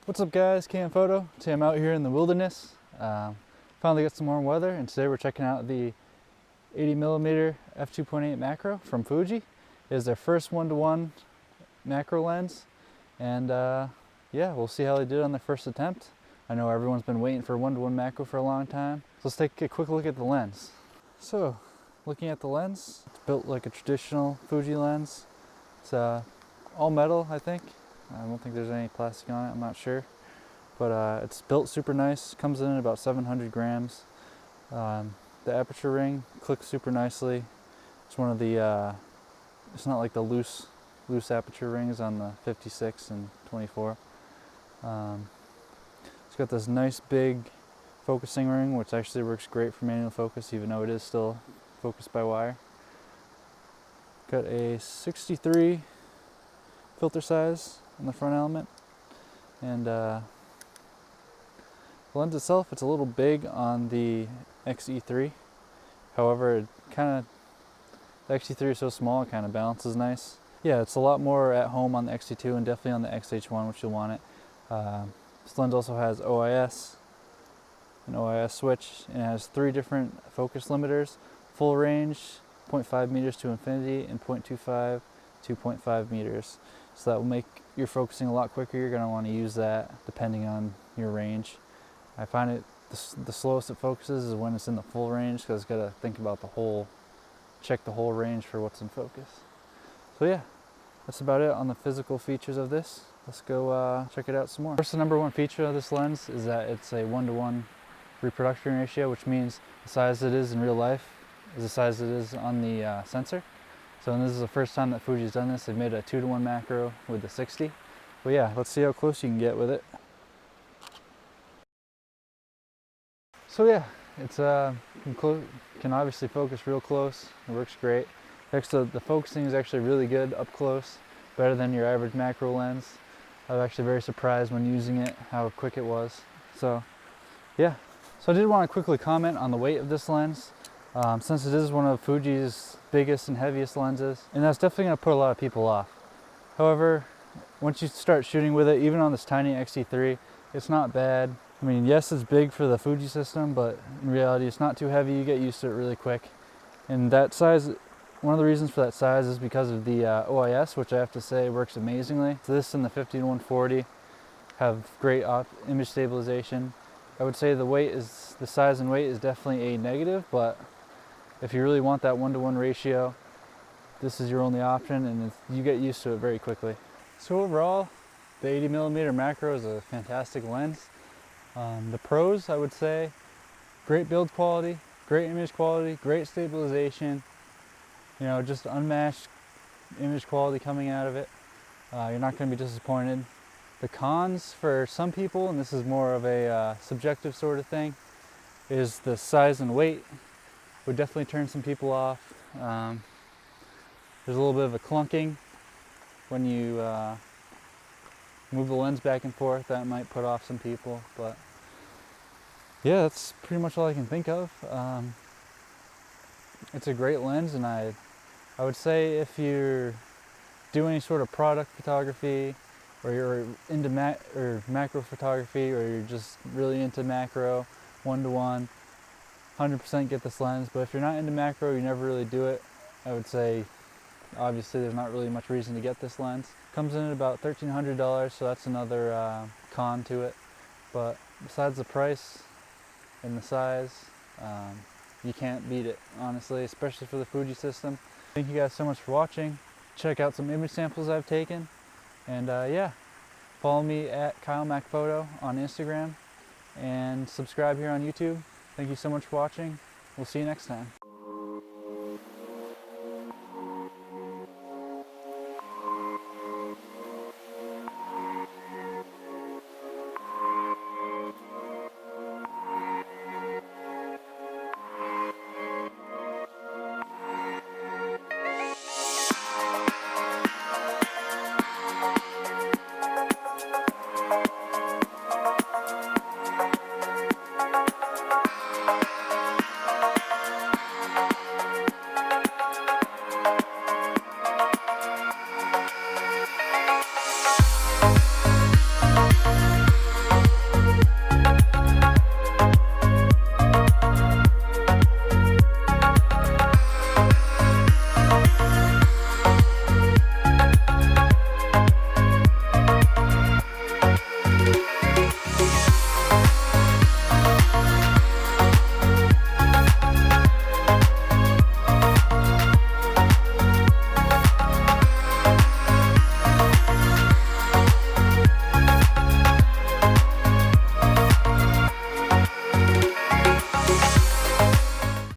What's up guys, Cam Photo. Today I'm out here in the wilderness. Finally got some warm weather, and today we're checking out the 80mm f2.8 macro from Fuji. It is their first 1:1 macro lens, and yeah, we'll see how they did on their first attempt. I know everyone's been waiting for 1:1 macro for a long time. So let's take a quick look at the lens. So, looking at the lens, it's built like a traditional Fuji lens. It's all metal, I think. I don't think there's any plastic on it, I'm not sure. But it's built super nice, comes in at about 700 grams. The aperture ring clicks super nicely. It's one of the, it's not like the loose aperture rings on the 56 and 24. It's got this nice big focusing ring, which actually works great for manual focus, even though it is still focused by wire. Got a 63 filter size on the front element, and the lens itself, it's a little big on the XE3. However, the XE3 is so small, it kind of balances nice. Yeah, it's a lot more at home on the XE2 and definitely on the XH1, which you'll want it. This lens also has OIS, an OIS switch, and it has 3 different focus limiters: full range, 0.5 meters to infinity, and 0.25 to 0.5 meters. So that will make your focusing a lot quicker. You're going to want to use that depending on your range. I find it the slowest it focuses is when it's in the full range, because it's got to think about check the whole range for what's in focus. So yeah, that's about it on the physical features of this. Let's go check it out some more. First, the number one feature of this lens is that it's a 1:1 reproduction ratio, which means the size it is in real life is the size it is on the sensor. So this is the first time that Fuji's done this. They've made a 2:1 macro with the 60. But yeah, let's see how close you can get with it. So yeah, it's can obviously focus real close. It works great. The focusing is actually really good up close, better than your average macro lens. I was actually very surprised when using it how quick it was. So yeah, so I did want to quickly comment on the weight of this lens. Since it is one of Fuji's biggest and heaviest lenses, and that's definitely going to put a lot of people off. However, once you start shooting with it, even on this tiny XE3, it's not bad. I mean, yes, it's big for the Fuji system, but in reality, it's not too heavy. You get used to it really quick. And that size, one of the reasons for that size is because of the OIS, which I have to say works amazingly. So this and the 50-140 have great image stabilization. I would say the size and weight is definitely a negative, but if you really want that 1:1 ratio, this is your only option, and you get used to it very quickly. So overall, the 80mm macro is a fantastic lens. The pros, I would say, great build quality, great image quality, great stabilization, you know, just unmatched image quality coming out of it. You're not going to be disappointed. The cons for some people, and this is more of a subjective sort of thing, is the size and weight would definitely turn some people off. There's a little bit of a clunking when you move the lens back and forth. That might put off some people, but yeah, that's pretty much all I can think of. It's a great lens, and I would say if you're doing any sort of product photography, or you're into macro photography, or you're just really into macro 1:1, 100% get this lens. But if you're not into macro, you never really do it, I would say obviously there's not really much reason to get this lens. Comes in at about $1,300, so that's another con to it. But besides the price and the size, you can't beat it, honestly, especially for the Fuji system. Thank you guys so much for watching. Check out some image samples I've taken, and yeah, follow me at KyleMacPhoto on Instagram, and subscribe here on YouTube. Thank you so much for watching. We'll see you next time.